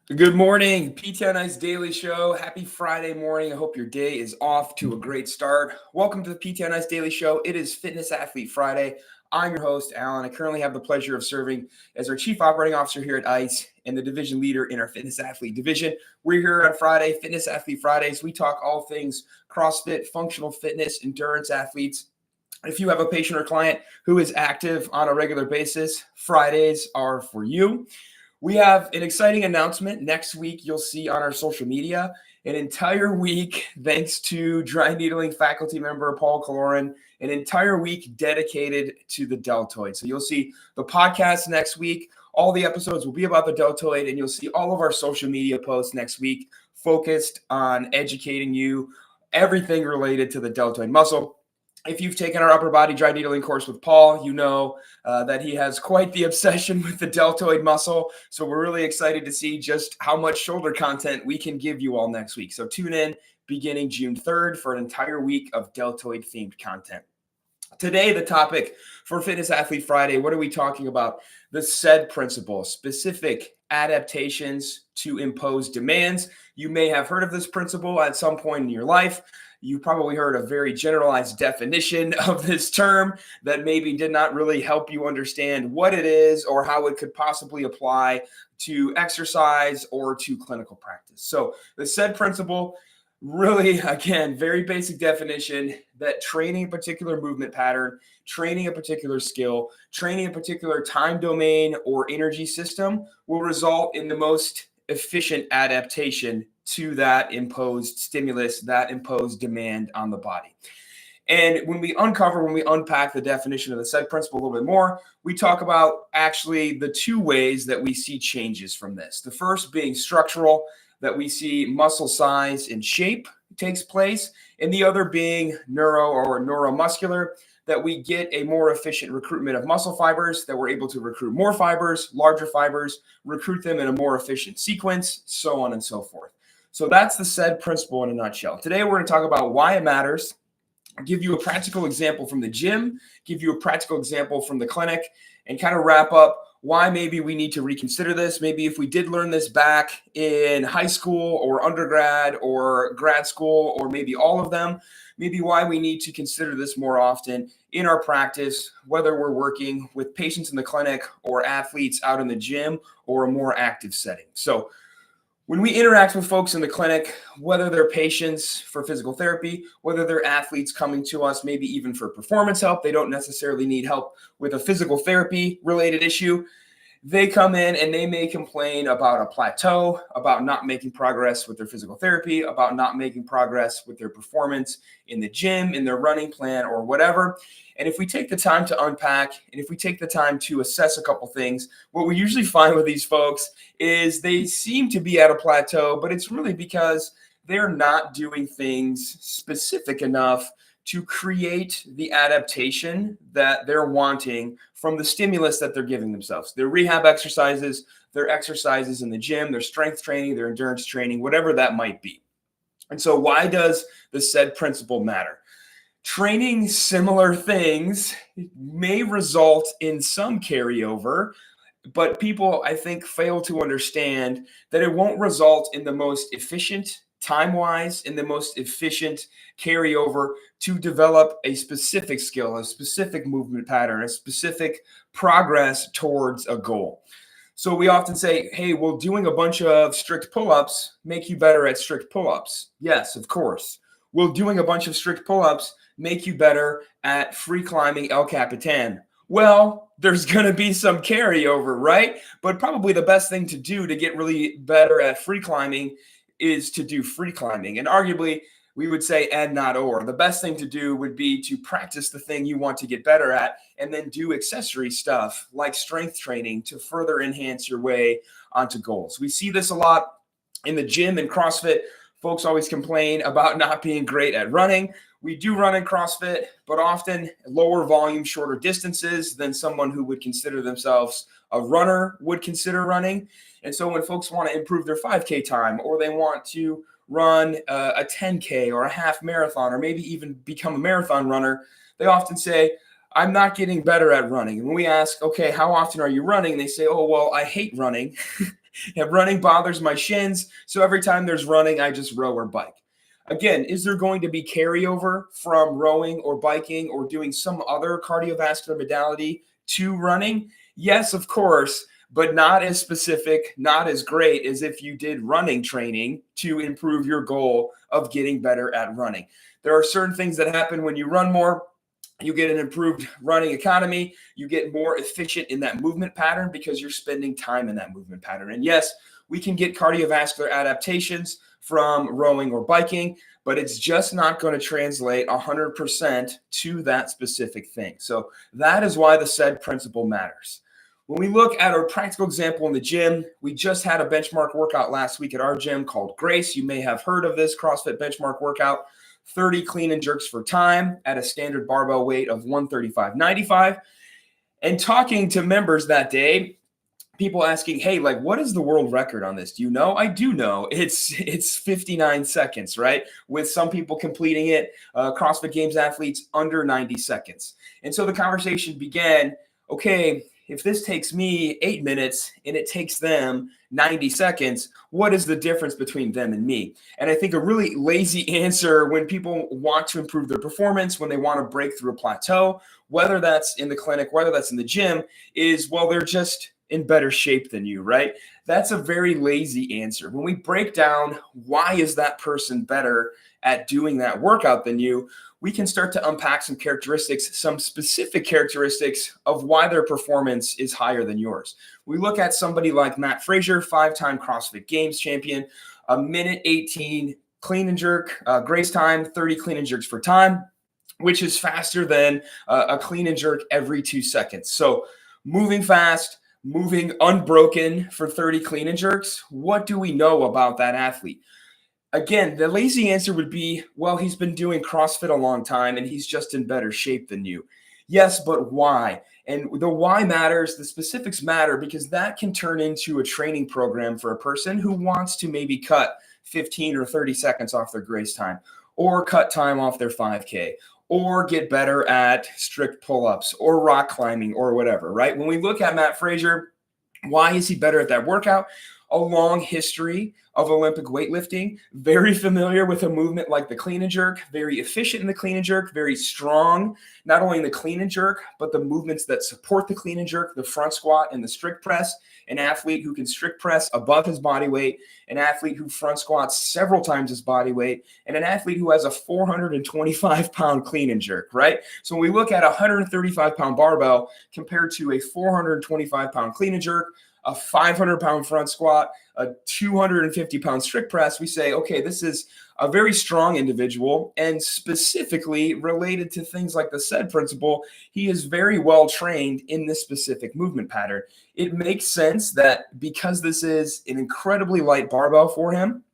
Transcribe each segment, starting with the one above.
Good morning, PTNI's Daily Show. Happy Friday morning. I hope your day is off to a great start. Welcome to the PTNI's Daily Show. It is Fitness Athlete Friday. I'm your host, Alan. I currently have the pleasure of serving as our Chief Operating Officer here at ICE and the division leader in our Fitness Athlete division. We're here on Friday, Fitness Athlete Fridays. We talk all things CrossFit, functional fitness, endurance athletes. If you have a patient or client who is active on a regular basis, Fridays are for you. We have an exciting announcement next week. You'll see on our social media an entire week, thanks to dry needling faculty member Paul Caloran, an entire week dedicated to the deltoid. So you'll see the podcast next week. All the episodes will be about the deltoid, and you'll see all of our social media posts next week focused on educating you everything related to the deltoid muscle. If you've taken our upper body dry needling course with Paul, you know that he has quite the obsession with the deltoid muscle. So we're really excited to see just how much shoulder content we can give you all next week. So tune in beginning June 3rd for an entire week of deltoid themed content. Today, the topic for Fitness Athlete Friday, what are we talking about? The SAID principle, specific adaptations to impose demands. You may have heard of this principle at some point in your life. You probably heard a very generalized definition of this term that maybe did not really help you understand what it is or how it could possibly apply to exercise or to clinical practice. So the SAID principle, really, again, very basic definition that training a particular movement pattern, training a particular skill, training a particular time domain or energy system will result in the most efficient adaptation to that imposed stimulus, that imposed demand on the body. And when we unpack the definition of the SAID principle a little bit more, we talk about actually the two ways that we see changes from this. The first being structural, that we see muscle size and shape takes place, and the other being neuromuscular, that we get a more efficient recruitment of muscle fibers, that we're able to recruit more fibers, larger fibers, recruit them in a more efficient sequence, so on and so forth. So that's the SAID principle in a nutshell. Today, we're going to talk about why it matters, give you a practical example from the gym, give you a practical example from the clinic, and kind of wrap up why maybe we need to reconsider this. Maybe if we did learn this back in high school or undergrad or grad school, or maybe all of them, maybe why we need to consider this more often in our practice, whether we're working with patients in the clinic or athletes out in the gym or a more active setting. So when we interact with folks in the clinic, whether they're patients for physical therapy, whether they're athletes coming to us, maybe even for performance help, they don't necessarily need help with a physical therapy related issue. They come in and they may complain about a plateau, about not making progress with their physical therapy, about not making progress with their performance in the gym, in their running plan, or whatever. And if we take the time to unpack, and if we take the time to assess a couple things, what we usually find with these folks is they seem to be at a plateau, but it's really because they're not doing things specific enough to create the adaptation that they're wanting from the stimulus that they're giving themselves. Their rehab exercises, their exercises in the gym, their strength training, their endurance training, whatever that might be. And so why does the SAID principle matter? Training similar things may result in some carryover, but people, I think, fail to understand that it won't result in the most efficient, time-wise, in the most efficient carryover to develop a specific skill, a specific movement pattern, a specific progress towards a goal. So we often say, hey, will doing a bunch of strict pull-ups make you better at strict pull-ups? Yes, of course. Will doing a bunch of strict pull-ups make you better at free climbing El Capitan? Well, there's going to be some carryover, right? But probably the best thing to do to get really better at free climbing is to do free climbing. And arguably, we would say and not or. The best thing to do would be to practice the thing you want to get better at and then do accessory stuff like strength training to further enhance your way onto goals. We see this a lot in the gym and CrossFit. Folks always complain about not being great at running. We do run in CrossFit, but often lower volume, shorter distances than someone who would consider themselves a runner would consider running. And so when folks want to improve their 5K time, or they want to run a 10K or a half marathon, or maybe even become a marathon runner, they often say, I'm not getting better at running. And when we ask, okay, how often are you running? They say, oh, well, I hate running. Running bothers my shins. So every time there's running, I just row or bike. Again, is there going to be carryover from rowing or biking or doing some other cardiovascular modality to running? Yes, of course, but not as specific, not as great as if you did running training to improve your goal of getting better at running. There are certain things that happen when you run more. You get an improved running economy. You get more efficient in that movement pattern because you're spending time in that movement pattern. And yes, we can get cardiovascular adaptations from rowing or biking, but it's just not going to translate 100% to that specific thing. So that is why the said principle matters. When we look at our practical example in the gym, we just had a benchmark workout last week at our gym called Grace. You may have heard of this CrossFit benchmark workout. 30 clean and jerks for time at a standard barbell weight of 135.95. And talking to members that day, people asking, hey, like, what is the world record on this? Do you know? I do know. It's 59 seconds, right? With some people completing it, CrossFit Games athletes under 90 seconds. And so the conversation began, okay, if this takes me 8 minutes and it takes them 90 seconds, what is the difference between them and me? And I think a really lazy answer when people want to improve their performance, when they want to break through a plateau, whether that's in the clinic, whether that's in the gym, is, well, they're just in better shape than you, right? That's a very lazy answer. When we break down why is that person better at doing that workout than you, we can start to unpack some characteristics, some specific characteristics of why their performance is higher than yours. We look at somebody like Matt Frazier, 5-time CrossFit Games champion, a minute 18 clean and jerk, Grace time, 30 clean and jerks for time, which is faster than a clean and jerk every 2 seconds. So moving fast, moving unbroken for 30 clean and jerks. What do we know about that athlete? Again, the lazy answer would be, well, he's been doing CrossFit a long time and he's just in better shape than you. Yes, but why? And the why matters, the specifics matter, because that can turn into a training program for a person who wants to maybe cut 15 or 30 seconds off their Grace time, or cut time off their 5K, or get better at strict pull-ups or rock climbing or whatever, right? When we look at Matt Frazier, why is he better at that workout? A long history of Olympic weightlifting, very familiar with a movement like the clean and jerk, very efficient in the clean and jerk, very strong, not only in the clean and jerk, but the movements that support the clean and jerk, the front squat and the strict press, an athlete who can strict press above his body weight, an athlete who front squats several times his body weight, and an athlete who has a 425-pound clean and jerk, right? So when we look at a 135-pound barbell compared to a 425-pound clean and jerk, a 500-pound front squat, a 250-pound strict press, we say, okay, this is a very strong individual, and specifically related to things like the said principle, he is very well trained in this specific movement pattern. It makes sense that because this is an incredibly light barbell for him,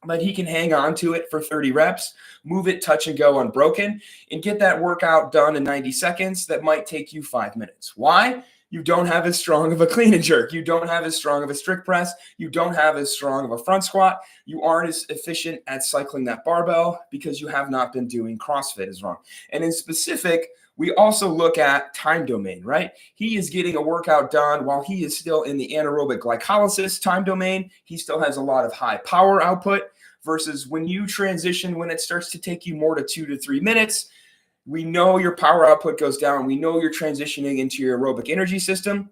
that he can hang on to it for 30 reps, move it touch and go unbroken, and get that workout done in 90 seconds that might take you 5 minutes. Why? You don't have as strong of a clean and jerk. You don't have as strong of a strict press. You don't have as strong of a front squat. You aren't as efficient at cycling that barbell because you have not been doing CrossFit as wrong. And in specific, we also look at time domain, right? He is getting a workout done while he is still in the anaerobic glycolysis time domain. He still has a lot of high power output versus when you transition, when it starts to take you more to 2 to 3 minutes, we know your power output goes down. We know you're transitioning into your aerobic energy system.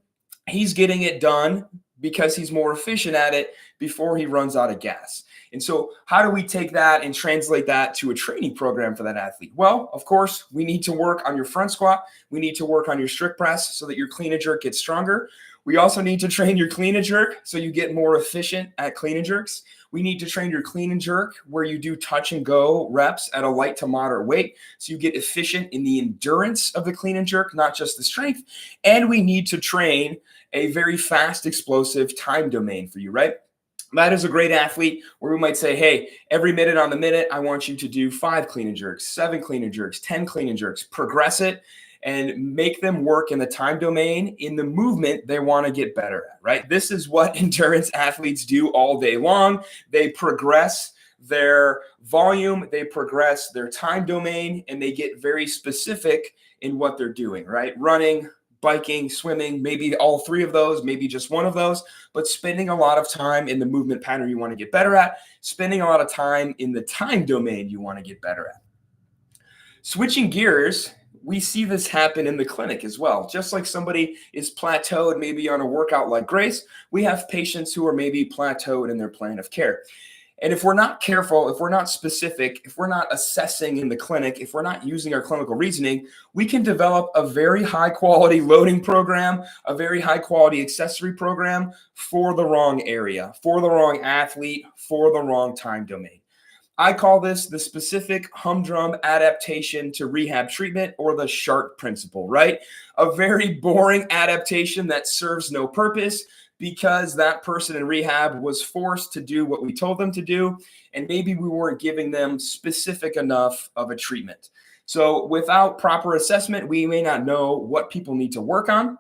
He's getting it done because he's more efficient at it before he runs out of gas. And so how do we take that and translate that to a training program for that athlete? Well, of course, we need to work on your front squat. We need to work on your strict press so that your clean and jerk gets stronger. We also need to train your clean and jerk so you get more efficient at clean and jerks. We need to train your clean and jerk where you do touch and go reps at a light to moderate weight so you get efficient in the endurance of the clean and jerk, not just the strength. And we need to train a very fast, explosive time domain for you, right? That is a great athlete where we might say, hey, every minute on the minute, I want you to do 5 clean and jerks, 7 clean and jerks, 10 clean and jerks, progress it, and make them work in the time domain in the movement they want to get better at, right? This is what endurance athletes do all day long. They progress their volume, they progress their time domain, and they get very specific in what they're doing, right? Running, biking, swimming, maybe all three of those, maybe just one of those, but spending a lot of time in the movement pattern you want to get better at, spending a lot of time in the time domain you want to get better at. Switching gears, we see this happen in the clinic as well. Just like somebody is plateaued maybe on a workout like Grace, we have patients who are maybe plateaued in their plan of care. And if we're not careful, if we're not specific, if we're not assessing in the clinic, if we're not using our clinical reasoning, we can develop a very high quality loading program, a very high quality accessory program for the wrong area, for the wrong athlete, for the wrong time domain. I call this the specific humdrum adaptation to rehab treatment, or the SHART principle, right? A very boring adaptation that serves no purpose because that person in rehab was forced to do what we told them to do, and maybe we weren't giving them specific enough of a treatment. So without proper assessment, we may not know what people need to work on.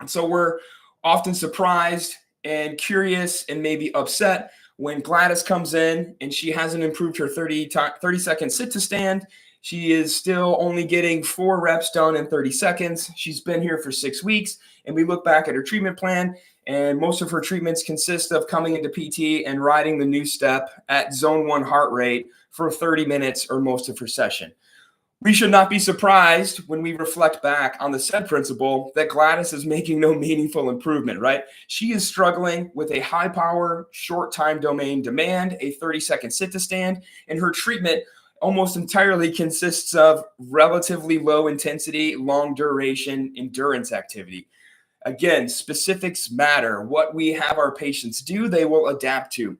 And so we're often surprised and curious and maybe upset when Gladys comes in and she hasn't improved her 30-second sit to stand. She is still only getting 4 reps done in 30 seconds. She's been here for 6 weeks, and we look back at her treatment plan, and most of her treatments consist of coming into PT and riding the new step at zone 1 heart rate for 30 minutes or most of her session. We should not be surprised when we reflect back on the said principle that Gladys is making no meaningful improvement, right? She is struggling with a high power, short time domain demand, a 30-second sit to stand, and her treatment almost entirely consists of relatively low intensity, long duration endurance activity. Again, specifics matter. What we have our patients do, they will adapt to.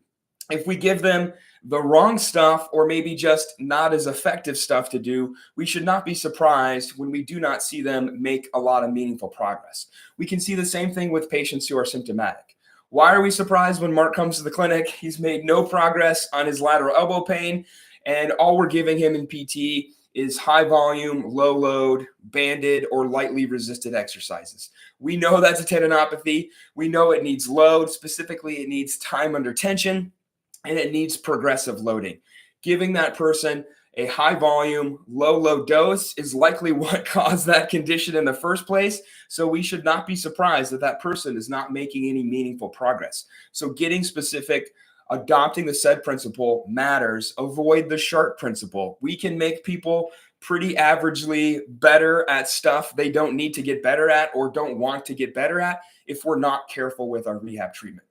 If we give them the wrong stuff, or maybe just not as effective stuff to do, we should not be surprised when we do not see them make a lot of meaningful progress. We can see the same thing with patients who are symptomatic. Why are we surprised when Mark comes to the clinic? He's made no progress on his lateral elbow pain, and all we're giving him in PT is high volume, low load, banded, or lightly resisted exercises. We know that's a tendinopathy. We know it needs load. Specifically, it needs time under tension, and it needs progressive loading. Giving that person a high volume, low load dose is likely what caused that condition in the first place. So we should not be surprised that that person is not making any meaningful progress. So getting specific, adopting the said principle matters. Avoid the SHART principle. We can make people pretty averagely better at stuff they don't need to get better at or don't want to get better at if we're not careful with our rehab treatment.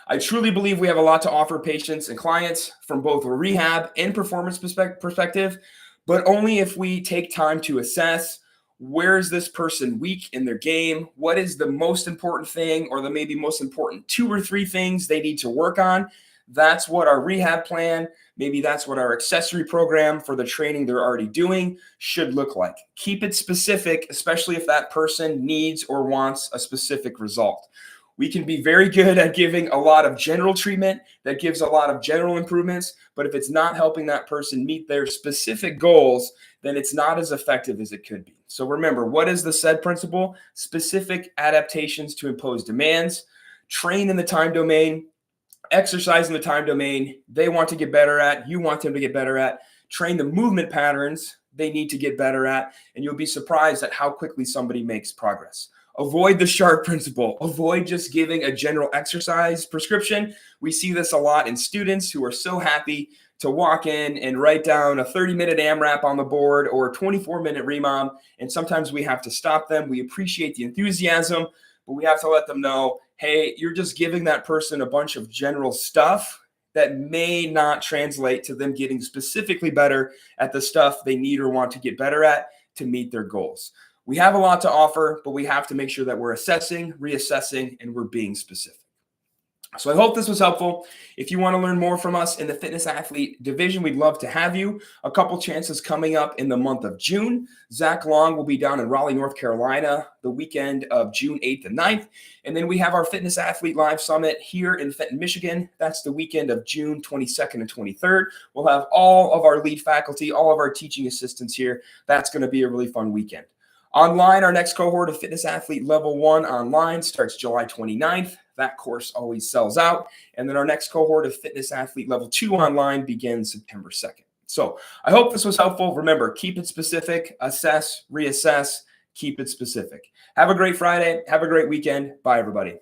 I truly believe we have a lot to offer patients and clients from both a rehab and performance perspective, but only if we take time to assess where is this person weak in their game, what is the most important thing, or the maybe most important 2 or 3 things they need to work on. That's what our rehab plan, maybe that's what our accessory program for the training they're already doing should look like. Keep it specific, especially if that person needs or wants a specific result. We can be very good at giving a lot of general treatment that gives a lot of general improvements, but if it's not helping that person meet their specific goals, then it's not as effective as it could be. So remember, what is the said principle? Specific adaptations to impose demands, train in the time domain, exercise in the time domain they want to get better at, you want them to get better at, train the movement patterns they need to get better at, and you'll be surprised at how quickly somebody makes progress. Avoid the SHART principle. Avoid just giving a general exercise prescription. We see this a lot in students who are so happy to walk in and write down a 30-minute AMRAP on the board or a 24-minute REMOM, and sometimes we have to stop them. We appreciate the enthusiasm, but we have to let them know, hey, you're just giving that person a bunch of general stuff that may not translate to them getting specifically better at the stuff they need or want to get better at to meet their goals. We have a lot to offer, but we have to make sure that we're assessing, reassessing, and we're being specific. So I hope this was helpful. If you want to learn more from us in the fitness athlete division, we'd love to have you. A couple chances coming up in the month of June. Zach Long will be down in Raleigh, North Carolina, the weekend of June 8th and 9th. And then we have our Fitness Athlete Live Summit here in Fenton, Michigan. That's the weekend of June 22nd and 23rd. We'll have all of our lead faculty, all of our teaching assistants here. That's going to be a really fun weekend. Online, our next cohort of Fitness Athlete Level 1 online starts July 29th. That course always sells out. And then our next cohort of Fitness Athlete Level 2 online begins September 2nd. So I hope this was helpful. Remember, keep it specific, assess, reassess, keep it specific. Have a great Friday. Have a great weekend. Bye, everybody.